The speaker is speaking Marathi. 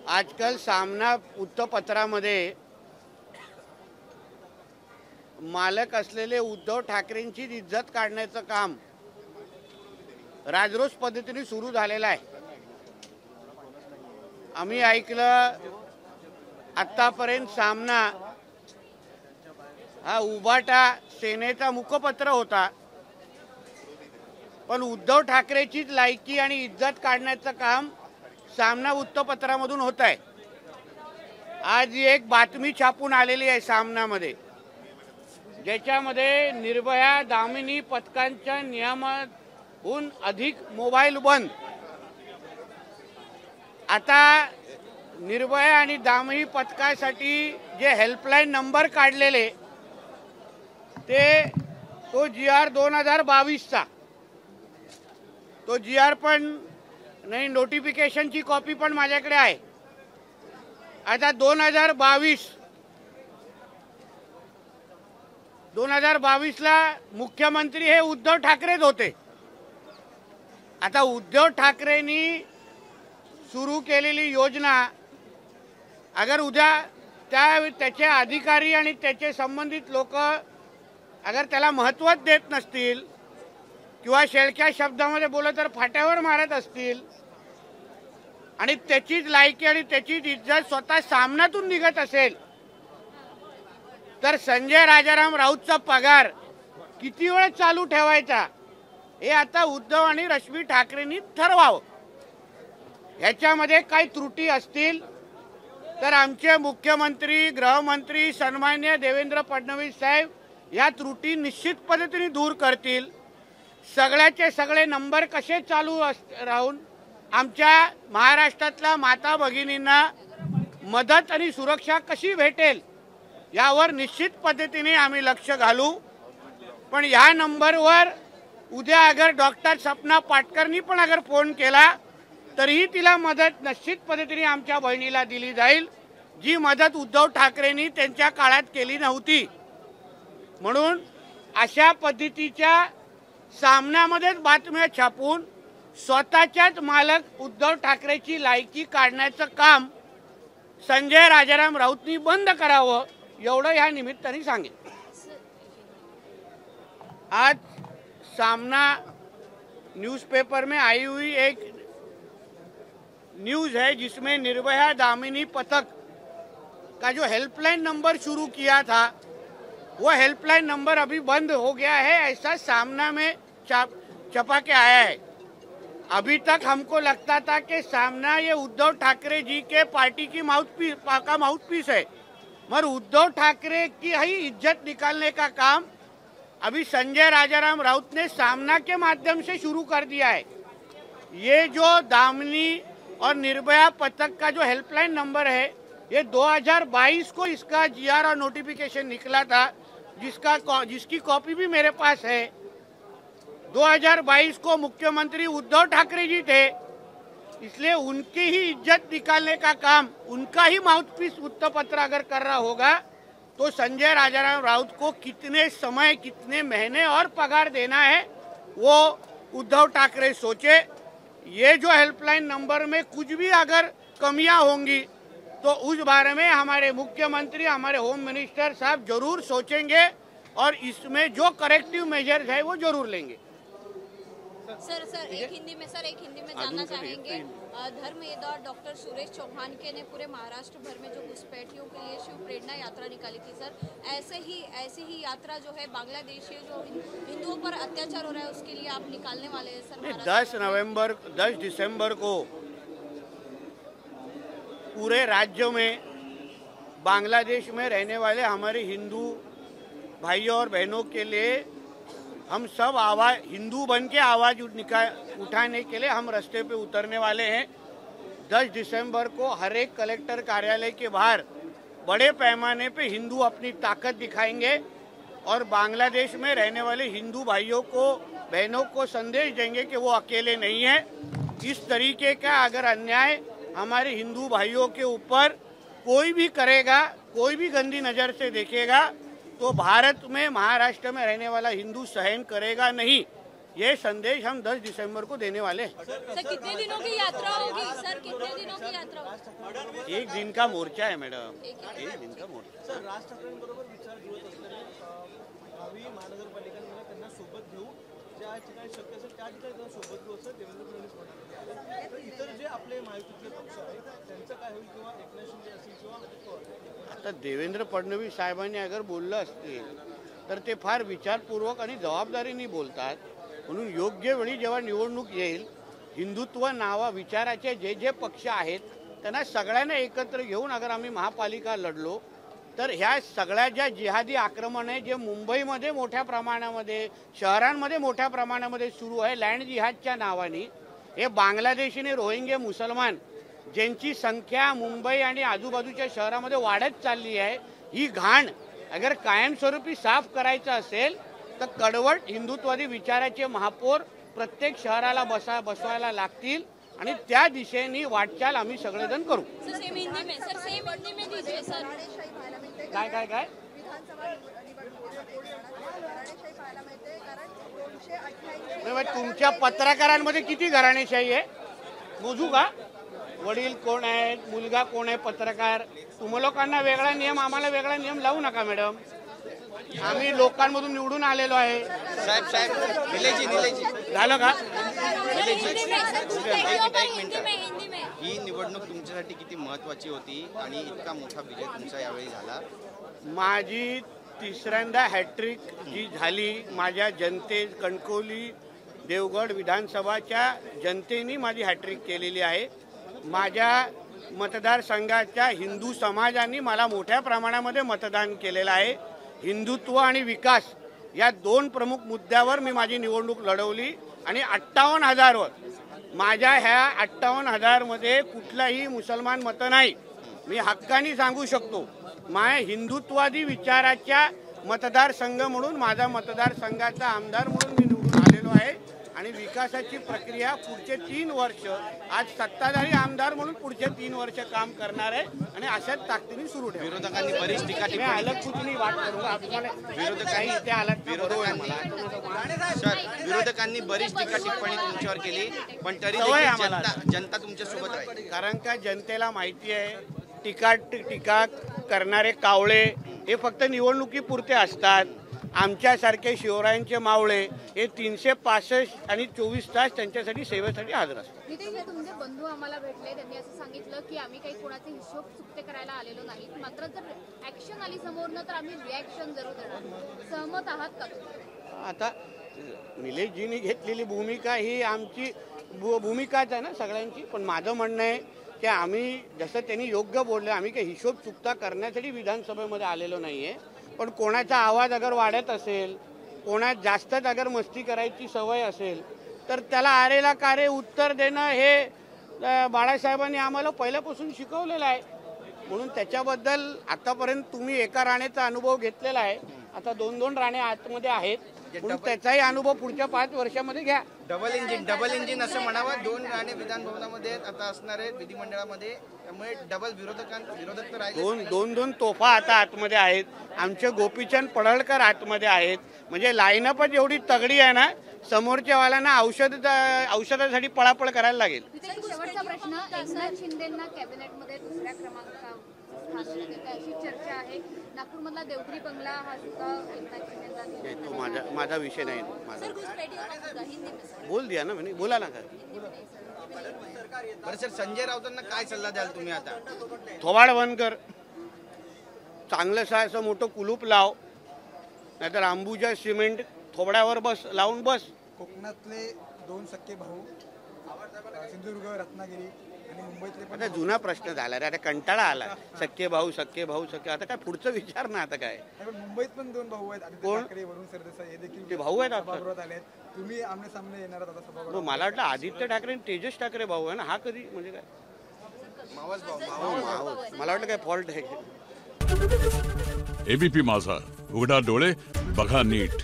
आजकाल सामना वृत्तपत्रामध्ये मालक असलेले उद्धव ठाकरेंची इज्जत काढण्याचं काम राजरोस पद्धतीने सुरू झालेलं आहे। आम्ही ऐकलं आतापर्यंत सामना हा उभाटा सेनेचा मुखपत्र होता, पण उद्धव ठाकरेचीच लायकी आणि इज्जत काढण्याचं काम सामना वृत्तपत्रामधून होत आहे। आज एक बातमी छापून आलेली आहे सामनामध्ये, ज्याच्यामध्ये निर्भया दामिनी पथकांच्या नियमाहून अधिक मोबाईल बंद। आता निर्भया आणि दामिनी पथकासाठी जे हेल्पलाईन नंबर काढलेले तो GR 2022चा तो GR पण नाही, नोटिफिकेशनची कॉपी पण माझ्याकडे आहे। आता 2022ला मुख्यमंत्री हे उद्धव ठाकरेच होते। आता उद्धव ठाकरेंनी सुरू केलेली योजना अगर उद्या त्याचे अधिकारी आणि त्याचे संबंधित लोक अगर त्याला महत्त्वच देत नसतील किंवा शेळक्या शब्दामध्ये बोलत तर फाट्यावर मारत असतील आणि त्याचीच लायकी आणि त्याचीच इज्जत स्वतः सामनातून निघत असेल, तर संजय राजाराम राऊतचा पगार किती वेळ चालू ठेवायचा हे आता उद्धव आणि रश्मी ठाकरेंनी ठरवावं। ह्याच्यामध्ये काही त्रुटी असतील तर आमचे मुख्यमंत्री गृहमंत्री सन्माननीय देवेंद्र फडणवीस साहेब या त्रुटी निश्चित पद्धतीने दूर करतील। सगळ्याचे सगळे नंबर कसे चालू राहून आमच्या महाराष्ट्रातल्या माता भगिनींना मदत आणि सुरक्षा कशी भेटेल यावर निश्चित पद्धतीने आम्ही लक्ष घालू। पण या नंबरवर उद्या अगर डॉक्टर सपना पाटकरनी पण अगर फोन केला तरीही तिला मदत निश्चित पद्धतीने आमच्या बहिणीला दिली जाईल, जी मदत उद्धव ठाकरेंनी त्यांच्या काळात केली नव्हती। म्हणून अशा पद्धतीच्या सामन्यामध्येच बातम्या छापून स्वतःच्याच मालक उद्धव ठाकरेची लायकी काढण्याचं काम संजय राजाराम राऊतनी बंद करावं, एवढं या निमित्ताने सांगेन। आज सामना न्यूज़पेपर में आई हुई एक न्यूज़ है जिसमें निर्भया दामिनी पथक का जो हेल्पलाइन नंबर शुरू किया था वो हेल्पलाइन नंबर अभी बंद हो गया है, ऐसा सामना में छपा के आया है। अभी तक हमको लगता था कि सामना ये उद्धव ठाकरे जी के पार्टी की माउथपीस है, मगर उद्धव ठाकरे की ही इज्जत निकालने का काम अभी संजय राजाराम राउत ने सामना के माध्यम से शुरू कर दिया है। ये जो दामिनी और निर्भया पथक का जो हेल्पलाइन नंबर है ये 2022 को इसका GR और नोटिफिकेशन निकला था, जिसकी कॉपी भी मेरे पास है। 2022 को मुख्यमंत्री उद्धव ठाकरे जी थे, इसलिए उनकी ही इज्जत निकालने का काम उनका ही माउथपीस वृत्तपत्र अगर कर रहा होगा तो संजय राजाराम राउत को कितने समय, कितने महीने और पगार देना है वो उद्धव ठाकरे सोचे। ये जो हेल्पलाइन नंबर में कुछ भी अगर कमियां होंगी तो उस बारे में हमारे मुख्यमंत्री, हमारे होम मिनिस्टर साहब जरूर सोचेंगे और इसमें जो करेक्टिव मेजर्स है वो जरूर लेंगे। सर एक हिंदी में जानना चाहेंगे, धर्मवेद और डॉक्टर सुरेश चौहान के ने पूरे महाराष्ट्र भर में जो घुसपैठियों के लिए शिव प्रेरणा यात्रा निकाली थी सर, ऐसे ही यात्रा जो है बांग्लादेशी जो हिंदुओं पर अत्याचार हो रहा है उसके लिए आप निकालने वाले हैं सर? 10 दिसंबर को पूरे राज्य में बांग्लादेश में रहने वाले हमारे हिंदू भाइयों और बहनों के लिए हम सब आवाज हिंदू बन के आवाज उठाने के लिए हम रास्ते पे उतरने वाले हैं। 10 दिसंबर को हर एक कलेक्टर कार्यालय के बाहर बड़े पैमाने पे हिंदू अपनी ताकत दिखाएंगे और बांग्लादेश में रहने वाले हिंदू भाइयों को, बहनों को संदेश देंगे कि वो अकेले नहीं हैं। इस तरीके का अगर अन्याय हमारे हिंदू भाइयों के ऊपर कोई भी करेगा, कोई भी गंदी नज़र से देखेगा तो भारत में, महाराष्ट्र में रहने वाला हिंदू सहन करेगा नहीं। ये संदेश हम 10 दिसंबर को देने वाले हैं। सर कितने दिनों की यात्रा होगी? सर कितने दिनों की यात्रा होगी? 1 दिन का मोर्चा है मैडम, 1 दिन का मोर्चा। सर राज ठाकरेंबरोबर विचार जुळत असल्याने भावी महानगरपालिकांमध्ये त्यांना सोबत घेऊ, ज्या ठिकाणी शक्य असेल त्या ठिकाणी त्यांना सोबत घेऊ असं देवेंद्र फडणवीस म्हणाले। तर इतर जे आपले महायुतीतले पक्ष आहेत त्यांचं काय होईल, किंवा एकनाथ शिंदे असतील किंवा अजित पवार? आता देवेंद्र फडणवीस साहेबांनी अगर बोललं असतील तर ते फार विचारपूर्वक आणि जबाबदारीने बोलतात, म्हणून योग्य वेळी जेव्हा निवडणूक येईल, हिंदुत्व नावा विचाराचे जे जे पक्ष आहेत त्यांना सगळ्यांना एकत्र घेऊन अगर आम्ही महापालिका लढलो तर ह्या सगळ्या ज्या जिहादी आक्रमण आहे जे मुंबईमध्ये मोठ्या प्रमाणामध्ये, शहरांमध्ये मोठ्या प्रमाणामध्ये सुरू आहे लँड जिहादच्या नावाने, हे बांगलादेशी आणि रोहिंग्या मुसलमान ज्यांची संख्या मुंबई आणि आजूबाजूच्या शहरामध्ये वाढत चालली आहे, ही घाण अगर कायमस्वरूपी साफ करायचं असेल तर कडवट हिंदुत्ववादी विचाराचे महापौर प्रत्येक शहराला बसवायला लागतील आणि त्या दिशेने वाटचाल आम्ही सगळेजण करू। सर सेम हिंदी में, सर सेम हिंदी में दीजिए सर। काय काय काय नाही, तुमच्या पत्रकारांमध्ये किती घराणेशाही आहे मोजू का? वडील कोण आहेत, मुलगा कोण आहे पत्रकार, तुम्हा लोकांना वेगळा नियम आम्हाला वेगळा नियम लावू नका मॅडम। आम्ही लोकांमधून निवडून आलेलो आहे। साहेब साहेब निलेजी झालं का? ही निवडणूक तुमच्यासाठी किती महत्त्वाची होती आणि इतका मोठा विजय तुमचा यावेळी झाला? माझी तिसऱ्यांदा हॅट्रिक जी झाली, माझ्या जनते कणकवली देवगड विधानसभाच्या जनतेने माझी हॅट्रिक केलेली आहे। माझ्या मतदारसंघाच्या हिंदू समाजाने मला मोठ्या प्रमाणामध्ये मतदान केलेलं आहे। हिंदुत्व आणि विकास या 2 प्रमुख मुद्द्यावर मी माझी निवडणूक लढवली आणि 58,000 वर माझ्या ह्या 58,000 मध्ये कुठलाही मुसलमान मतं नाही। मी हक्काने सांगू शकतो, माझ्या हिंदुत्वादी विचाराच्या मतदारसंघ म्हणून माझा मतदारसंघाचा आमदार म्हणून मी निवडून आलेलो आहे आणि विकासाची प्रक्रिया पुढचे 3 वर्ष, आज सत्ताधारी आमदार म्हणून पुढचे 3 वर्ष काम करणार आहे आणि अशाच ताकदीने सुरू ठेवू। विरोधकांनी बरीच टीका टिप्पणी अलग कुछ नहीं बात करूंगा, विरोधकांनी इथे आलात विरोधकांनी बरीच टीका टिप्पणी तुमच्यावर केली, पण तरी सवय देखील आम्हाला। जनता तुमच्या सोबत राहील। कारण का जनतेला माहिती आहे टीका करणारे कावळे हे फक्त निवडणुकीपुरते असतात। आमच्यासारखे शिवरायांचे मावळे हे 365 आणि 24 तास त्यांच्यासाठी सेवेसाठी हजर असतात। नितीन, हे तुमचे बंधू आम्हाला भेटले, त्यांनी असं सांगितलं की आम्ही काही कोणाचे हिशोब चुकते करायला आलेलो नाही, मात्र जर ऍक्शन आली समोरनं तर आम्ही रिॲक्शन जरूर देणार। सहमत आहात का तुम्ही? आता निलेशजींनी घेतलेली भूमिका ही आमची भूमिकाच आहे ना सगळ्यांची, पण माझं म्हणणं आहे की आम्ही जसं त्यांनी योग्य बोलले, आम्ही काही हिशोब चुकता करण्यासाठी विधानसभेमध्ये आलेलो नाही आहे, पण कोणाचा आवाज अगर वाढत असेल, कोणात जास्तच अगर मस्ती करायची सवय असेल तर त्याला आरेला कारे उत्तर देणं हे बाळासाहेबांनी आम्हाला पहिल्यापासून शिकवलेलं आहे। म्हणून त्याच्याबद्दल आतापर्यंत तुम्ही एका राणेचा अनुभव घेतलेला आहे, आता 2-2 राणे आतमध्ये आहेत, म्हणून त्याचाही अनुभव पुढच्या 5 वर्षामध्ये घ्या। डबल इंजिन असं म्हणावं, 2 राणे विधान भवनामध्ये आता असणार आहेत विधिमंडळामध्ये, त्यामुळे डबल विरोधक तर आहेत। दोन तोफा आता आतमध्ये आहेत, आमचे गोपीचंद पडळकर आतमध्ये आहेत, म्हणजे लाईनअपच एवढी तगडी आहे ना, समोरच्या वाल्यांना औषधासाठी पळापळ करायला लागेल। शेवटचा प्रश्न, एकनाथ शिंदेंना कॅबिनेटमध्ये 2ऱ्या क्रमांकावर स्थान देण्यात अशी चर्चा आहे। नागपूरमधला देवगिरी बंगला हा सुद्धा एकनाथ शिंदेंना दिला। तो माझा विषय नहीं सर घुसपैठियों का मुद्दा हिंदी में सर। बोल दिया ना मैंने, बोला ना कर। बरं सर, संजय राऊतांना काय सल्ला द्याल तुम्ही आता? थोबाड बंद कर, चांगलंसं असं मोठं कुलूप लाव, नाहीतर अंबुजा सिमेंट थोबड्यावर लावून बस। कोकणातले 2 सख्खे भाऊ, सिंधुदुर्ग, रत्नागिरी आणि मुंबईतले पण आता जुना प्रश्न झाला रे, आता कंटाळा आला, सख्खे भाऊ, आता काय पुढचं विचार ना आता काय। पण मुंबईत पण 2 भाऊ आहेत, आदित्य ठाकरे, वरुण सरदेसाई, हे देखील ते भाऊ आहेत आता? सभागृहात आले आहेत। तुम्ही आमने सामने येणार आहात आता सभागृहात? मला वाटलं आदित्य ठाकरे आणि तेजस ठाकरे भाऊ आहे ना, हा कधी म्हणजे काय मावस भाऊ मला वाटलं काय फॉल्ट आहे। एबीपी माझा, उघडा डोळे बघा नीट।